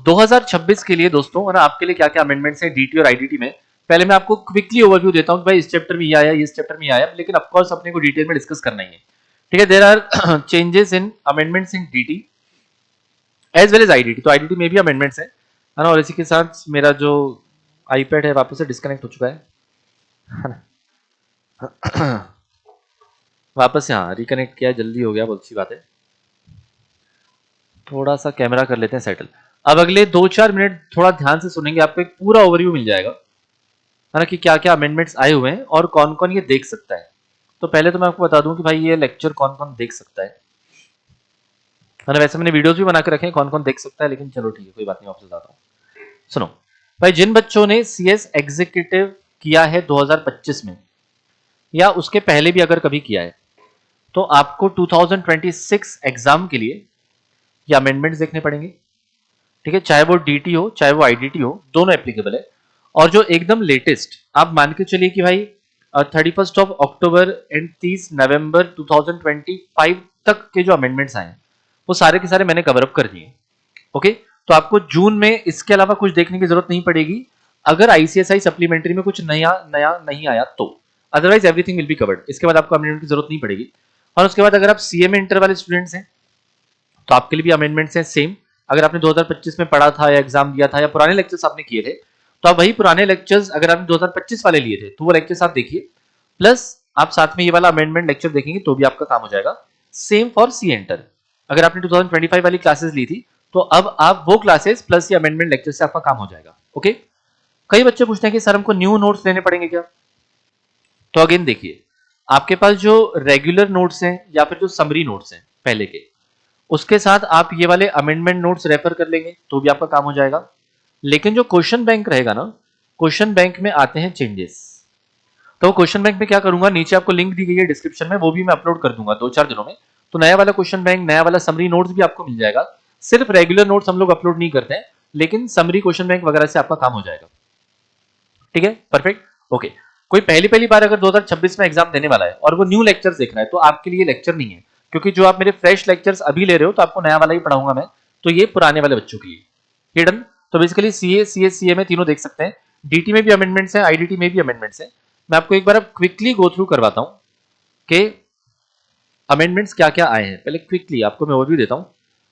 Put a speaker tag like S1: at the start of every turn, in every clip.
S1: 2026 के लिए दोस्तों और आपके लिए क्या क्या अमेंडमेंट्स हैं डीटी और आईडीटी में, पहले मैं आपको क्विकली ओवरव्यू देता हूं कि भाई इस चैप्टर में ये आया, इस चैप्टर में आया, लेकिन ऑफ कोर्स अपने को डिटेल में डिस्कस करना ही है। ठीक है, there are changes in amendments in DT as well as IDT. तो आईडीटी में भी अमेंडमेंट्स हैं, है ना। और इसी के साथ मेरा जो आईपैड है वापस से डिस्कनेक्ट हो चुका है ना। वापस से हाँ रिकनेक्ट किया, जल्दी हो गया, बहुत सी बात है। थोड़ा सा कैमरा कर लेते हैं सेटल। अब अगले 2-4 मिनट थोड़ा ध्यान से सुनेंगे, आपको एक पूरा ओवरव्यू मिल जाएगा, है ना, कि क्या क्या अमेंडमेंट्स आए हुए हैं और कौन कौन ये देख सकता है। तो पहले तो मैं आपको बता दूं कि भाई ये लेक्चर कौन कौन देख सकता है ना। वैसे मैंने वीडियोस भी बना के रखे हैं कौन कौन देख सकता है, लेकिन चलो ठीक है, कोई बात नहीं, वापस बताता हूँ। सुनो भाई, जिन बच्चों ने सीएस एग्जीक्यूटिव किया है 2025 में या उसके पहले भी अगर कभी किया है, तो आपको 2026 एग्जाम के लिए ये अमेंडमेंट्स देखने पड़ेंगे। ठीक है, चाहे वो डीटी हो चाहे वो आईडीटी हो, दोनों एप्लीकेबल है। और जो एकदम लेटेस्ट आप मान के चलिए कि भाई 31 अक्टूबर एंड 30 नवंबर 2025 तक के जो अमेंडमेंट्स आए हैं वो सारे के सारे मैंने कवर अप कर दिए। ओके, तो आपको जून में इसके अलावा कुछ देखने की जरूरत नहीं पड़ेगी अगर आईसीएसआई सप्लीमेंट्री में कुछ नया नया नहीं आया तो। Otherwise everything will be covered, इसके बाद आपको अमेंडमेंट की जरूरत नहीं पड़ेगी। और उसके बाद अगर आप सीएमए इंटर वाले स्टूडेंट्स हैं तो आपके लिए भी अमेंडमेंट्स हैं सेम। अगर आपने 2025 में पढ़ा था या एग्जाम दिया था या पुराने लेक्चर्स आपने किए थे, तो आप वही पुराने लेक्चर्स अगर आपने 2025 वाले लिए थे तो वो लेक्चर्स आप देखिए, प्लस आप साथ में ये वाला अमेंडमेंट लेक्चर देखेंगे तो भी आपका काम हो जाएगा। सेम फॉर सी एंटर, अगर आपने 2025 वाली क्लासेस ली थी तो अब आप वो क्लासेस प्लस ये अमेंडमेंट लेक्चर से आपका काम हो जाएगा। ओके, कई बच्चे पूछते हैं कि सर हमको न्यू नोट्स लेने पड़ेंगे क्या। तो अगेन देखिए, आपके पास जो रेगुलर नोट्स हैं या फिर जो समरी नोट्स हैं पहले के, उसके साथ आप ये वाले अमेंडमेंट नोट्स रेफर कर लेंगे तो भी आपका काम हो जाएगा। लेकिन जो क्वेश्चन बैंक रहेगा ना, क्वेश्चन बैंक में आते हैं चेंजेस। तो क्वेश्चन बैंक में क्या करूंगा, नीचे आपको लिंक दी गई है डिस्क्रिप्शन में, वो भी मैं अपलोड कर दूंगा 2-4 दिनों में। तो नया वाला क्वेश्चन बैंक, नया वाला समरी नोट्स भी आपको मिल जाएगा। सिर्फ रेगुलर नोट्स हम लोग अपलोड नहीं करते हैं, लेकिन समरी क्वेश्चन बैंक वगैरह से आपका काम हो जाएगा। ठीक है, परफेक्ट, ओके। कोई पहली पहली बार अगर 2026 में एग्जाम देने वाला है और वो न्यू लेक्चर्स देख रहा है, तो आपके लिए लेक्चर नहीं है, क्योंकि जो आप मेरे फ्रेश लेक्चर्स अभी ले रहे हो तो आपको नया वाला ही पढ़ाऊंगा मैं, तो ये पुराने वाले बच्चों के लिए हिडन। तो बेसिकली सीए सीएस सीए में तीनों देख सकते हैं, डीटी में भी अमेंडमेंट्स हैं, आईडीटी में भी अमेंडमेंट्स हैं। मैं आपको एक बार अब क्विकली गो थ्रू करवाता हूं कि अमेंडमेंट्स क्या क्या आए हैं। पहले क्विकली आपको मैं ओवरव्यू देता हूं,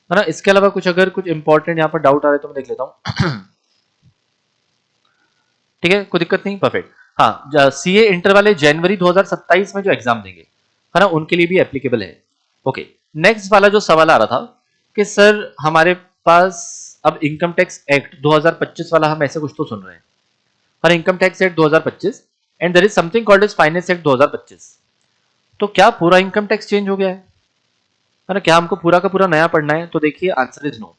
S1: है ना। इसके अलावा कुछ अगर कुछ इंपॉर्टेंट यहाँ पर डाउट आ रहा है तो मैं देख लेता हूं। ठीक है, कोई दिक्कत नहीं, परफेक्ट। हाँ, सीए इंटर वाले जनवरी 2027 में जो एग्जाम देंगे, है ना, उनके लिए भी एप्लीकेबल है। ओके, नेक्स्ट वाला जो सवाल आ रहा था कि सर हमारे पास अब इनकम टैक्स एक्ट 2025 वाला हम ऐसे कुछ तो सुन रहे हैं, और income tax act 2025 and there is something called as finance act 2025। तो क्या पूरा इनकम टैक्स चेंज हो गया है ना, क्या हमको पूरा का पूरा नया पढ़ना है। तो देखिए, आंसर इज नो।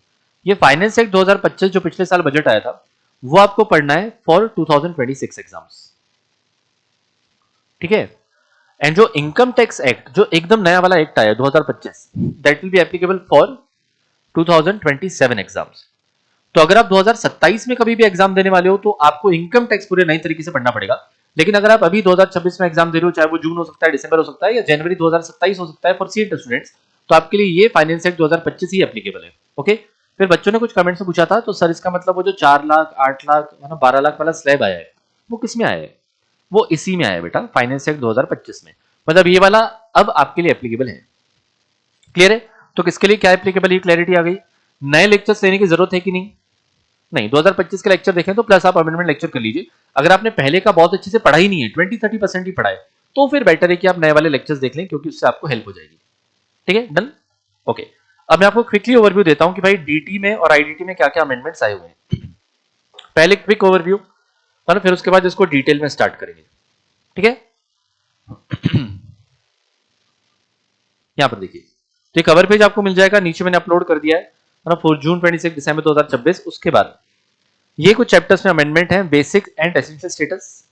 S1: ये फाइनेंस एक्ट 2025 जो पिछले साल बजट आया था वो आपको पढ़ना है फॉर 2026 एग्जाम्स। ठीक है, एंड जो इनकम टैक्स एक्ट जो एकदम नया वाला एक्ट आया 2025, that will be applicable for 2027 exams. तो अगर आप 2027 में कभी भी एग्जाम देने वाले हो तो आपको इनकम टैक्स पूरे नई तरीके से पढ़ना पड़ेगा। लेकिन अगर आप अभी 2026 में एग्जाम दे रहे हो, चाहे वो जून हो सकता है, दिसंबर हो सकता है, या जनवरी 2027 हो सकता है फॉर सीएट स्टूडेंट्स, तो आपके लिए ये फाइनेंस एक्ट 2025 ही एप्लीकेबल है। ओके, फिर बच्चों ने कुछ कमेंट्स में पूछा था, तो सर इसका मतलब वो जो 4 लाख 8 लाख 12 लाख वाला स्लैब आया है वो किस में आया है। वो इसी में आया है बेटा, फाइनेंस एक्ट 2025 में। मतलब ये वाला अब आपके लिए एप्लीकेबल है। क्लियर है, तो किसके लिए क्या एप्लीकेबल, ये क्लैरिटी आ गई। नए लेक्चर्स लेने की जरूरत है कि नहीं 2025 के लेक्चर देखें तो प्लस आप अमेंडमेंट लेक्चर कर लीजिए। अगर आपने पहले का बहुत अच्छे से पढ़ा ही नहीं है, 20-30% ही पढ़ा है, तो फिर बेटर है कि आप नए वाले लेक्चर्स देख लें, क्योंकि उससे आपको हेल्प हो जाएगी। ठीक है, डन, ओके। अब मैं आपको क्विकली ओवरव्यू देता हूं कि भाई डीटी में और आईडीटी में क्या क्या अमेंडमेंट्स आए हुए हैं। पहले क्विक ओवरव्यू, और फिर उसके बाद इसको डिटेल में स्टार्ट करेंगे। ठीक है, यहां पर देखिए, तो ये कवर पेज आपको मिल जाएगा, नीचे मैंने अपलोड कर दिया है ना, 4 जून 26 दिसंबर 2026। उसके बाद ये कुछ चैप्टर्स में अमेंडमेंट है, basic and essential status,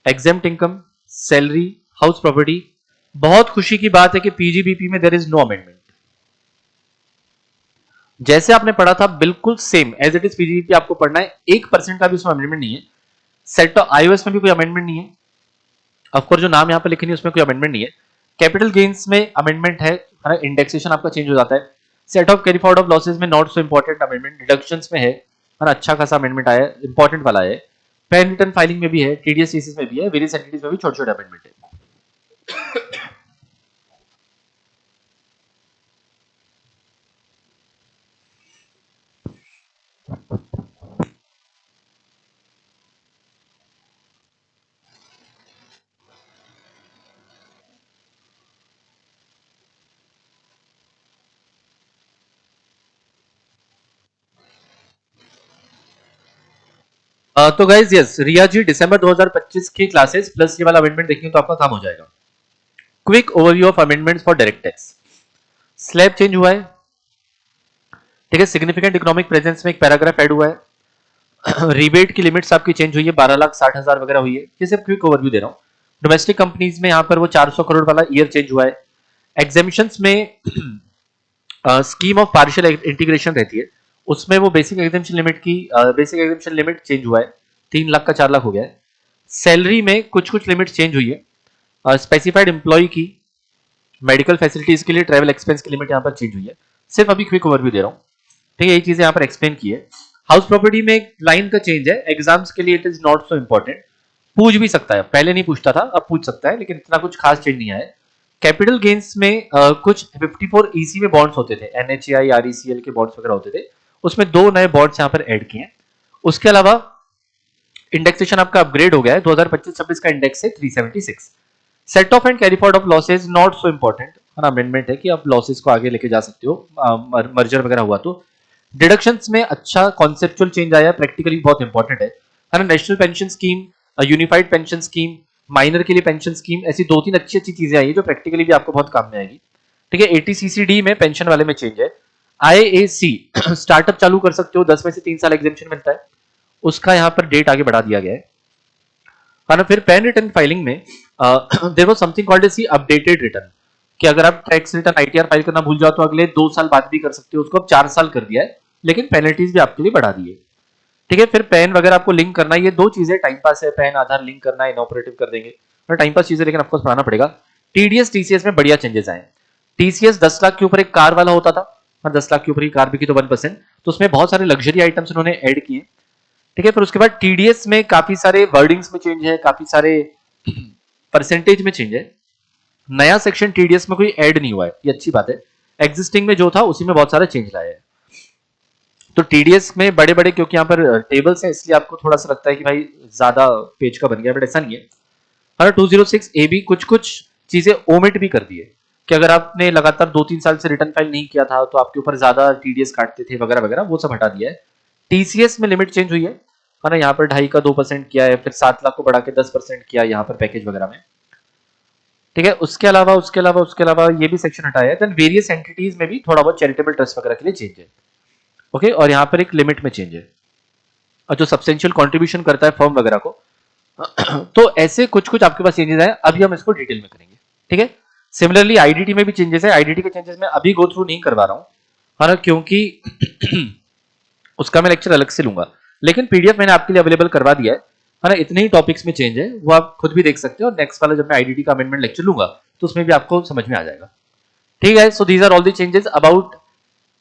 S1: exempt income, salary, house property. बहुत खुशी की बात है कि पीजीबीपी में देयर इज नो अमेंडमेंट। जैसे आपने पढ़ा था बिल्कुल same as it is PGBP आपको पढ़ना है, 1% का भी उसमें अमेंडमेंट नहीं है। सेट ऑफ आईओएस में भी कोई अमेंडमेंट नहीं है, ऑफकोर्स जो नाम यहां पर लिखे नहीं उसमें कोई अमेंडमेंट नहीं है। कैपिटल गेन्स में अमेंडमेंट है, इंडेक्सेशन आपका चेंज हो जाता है। Set off carry forward of losses में not so important amendment, deductions में है, है ना, अच्छा खासा अमेंडमेंट आया है, इंपॉर्टेंट वाला है। पेन रिटर्न फाइलिंग में भी है, टीडीएस टीसीएस में भी है, वेरियस एंटिटीज में भी छोटे छोटे अमेंडमेंट है। तो गाइज यस, रिया जी दिसंबर 2025 की क्लासेस प्लस ये वाला अमेंडमेंट देखेंगे तो आपका काम हो जाएगा। Quick overview of amendments for direct tax. Slab change हुआ है, ठीक है, सिग्निफिकेंट इकोनॉमिक प्रेजेंस में एक पैराग्राफ ऐड हुआ है। रिबेट की लिमिट्स आपकी चेंज हुई है, 12,60,000 वगैरह हुई है। ये सिर्फ क्विक ओवरव्यू दे रहा हूँ। डोमेस्टिक कंपनीज में यहाँ पर वो 400 करोड़ वाला ईयर चेंज हुआ है। एग्जामिशंस में स्कीम ऑफ पार्शियल इंटीग्रेशन रहती है, उसमें वो बेसिक एग्जामिशन लिमिट की बेसिक एग्जामिशन लिमिट चेंज हुआ है, 3 लाख का 4 लाख हो गया है। सैलरी में कुछ कुछ लिमिट चेंज हुई है। स्पेसिफाइड एम्प्लॉय की मेडिकल फैसिलिटीज के लिए ट्रैवल एक्सपेंस की लिमिट यहाँ पर चेंज हुई है। सिर्फ अभी क्विक ओवरव्यू दे रहा हूँ, ठीक है, ये चीजें यहाँ पर एक्सप्लेन की है। हाउस प्रॉपर्टी में एक लाइन का चेंज है, एग्जाम्स के लिए it is not so important, पूछ भी सकता है, पहले नहीं पूछता था, अब पूछ सकता है, लेकिन इतना कुछ खास चेंज नहीं आया है। कैपिटल गेन्स में कुछ 54 ईसी में बॉन्ड्स होते थे, एनएचएआई आरईसीएल के बॉन्ड्स वगैरह होते थे, उसमें 2 नए बॉन्ड्स यहाँ पर ऐड किए हैं। उसके अलावा इंडेक्सेशन आपका अपग्रेड हो गया है, 2025-26 का इंडेक्स है 376। Set of and carry forward of losses not so important, है ना, अमेंडमेंट है कि आप लॉसेज को आगे लेके जा सकते हो, मर्जर वगैरह हुआ तो। डिडक्शंस में अच्छा कॉन्सेप्चुअल चेंज आया, प्रैक्टिकली बहुत इंपॉर्टेंट है ना। National pension scheme, unified pension scheme, minor के लिए पेंशन स्कीम, ऐसी 2-3 अच्छी अच्छी चीजें आई है जो प्रैक्टिकली भी आपको बहुत काम में आएगी, ठीक है। एटीसीसीडी में पेंशन वाले में चेंज है। आईएसी स्टार्टअप चालू कर सकते हो, 10 में से 3 साल एग्जेम्पशन मिलता है, उसका यहाँ पर डेट आगे बढ़ा दिया गया है ना। फिर पैन रिटर्न फाइलिंग में there was something called as updated return, कि अगर आप टैक्स रिटर्न आईटीआर फाइल करना भूल जाओ तो अगले 2 साल बाद भी कर सकते हो, उसको अब 4 साल कर दिया है, लेकिन पेनल्टीज भी आपके लिए बढ़ा दी है, ठीक है। फिर पैन वगैरह आपको लिंक करना है, ये 2 चीजें टाइम पास है, पैन आधार लिंक करना है, इनऑपरेटिव कर देंगे, टाइम पास चीजें, लेकिन आपको बनाना पड़ेगा। टीडीएस टीसीएस में बढ़िया चेंजेस आए। टीसीएस 10 लाख के ऊपर एक कार वाला होता था, 10 लाख के ऊपर की कार बिकी तो 1%, तो उसमें बहुत सारे लग्जरी आइटम्स उन्होंने ऐड किए, ठीक है। फिर उसके बाद टीडीएस में काफी सारे वर्डिंग्स में चेंज है, काफी सारे परसेंटेज में चेंज है। नया सेक्शन टीडीएस में कोई ऐड नहीं हुआ है, ये अच्छी बात है। एग्जिस्टिंग में जो था उसी में बहुत सारा चेंज लाया है। तो टीडीएस में बड़े बड़े, क्योंकि यहाँ पर टेबल्स है इसलिए आपको थोड़ा सा लगता है कि भाई ज्यादा पेज का बन गया, बट ऐसा नहीं है। और 206 ए भी कुछ कुछ चीजें ओमिट भी कर दी है, कि अगर आपने लगातार 2-3 साल से रिटर्न फाइल नहीं किया था तो आपके ऊपर ज्यादा टीडीएस काटते थे वगैरह वगैरह, वो सब हटा दिया है। टीसीएस में लिमिट चेंज हुई है ना, यहाँ पर 2.5 का 2% किया है, फिर 7 लाख को बढ़ा के 10% किया यहाँ पर पैकेज वगैरह में, ठीक है। उसके अलावा ये भी सेक्शन हटाया है। देन वेरियस एंटिटीज में भी थोड़ा बहुत चैरिटेबल ट्रस्ट वगैरह के लिए चेंज है, ओके। और यहाँ पर एक लिमिट में चेंज है, और जो सब्सटेंशियल कंट्रीब्यूशन करता है फर्म वगैरह को, तो ऐसे कुछ कुछ आपके पास चेंजेस आए, अभी हम इसको डिटेल में करेंगे, ठीक है। सिमिलरली आईडीटी में भी चेंजेस है, आईडीटी के चेंजेस मैं अभी गो थ्रू नहीं करवा रहा हूँ, है ना, क्योंकि उसका मैं लेक्चर अलग से लूंगा, लेकिन पीडीएफ मैंने आपके लिए अवेलेबल करवा दिया है ना। इतने ही टॉपिक्स में चेंज है, वो आप खुद भी देख सकते हो, और नेक्स्ट वाला जब मैं आईडीटी का अमेंडमेंट लेक्चर लूंगा तो उसमें भी आपको समझ में आ जाएगा, ठीक है। So these are all the changes about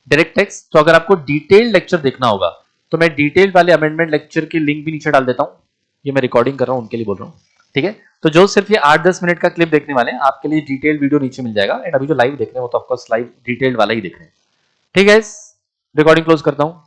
S1: direct tax. तो अगर आपको डिटेल लेक्चर देखना होगा तो मैं डिटेल वाले अमेंडमेंट लेक्चर की लिंक भी नीचे डाल देता हूँ, ये मैं रिकॉर्डिंग कर रहा हूँ उनके लिए बोल रहा हूँ, ठीक है। तो जो सिर्फ ये 8-10 मिनट का क्लिप देखने वाले हैं, आपके लिए डिटेल वीडियो नीचे मिल जाएगा, एंड अभी जो लाइव देख रहे हैं वो तो ऑफकोर्स लाइव डिटेल वाला ही देख रहे हैं, ठीक है। रिकॉर्डिंग क्लोज करता हूँ।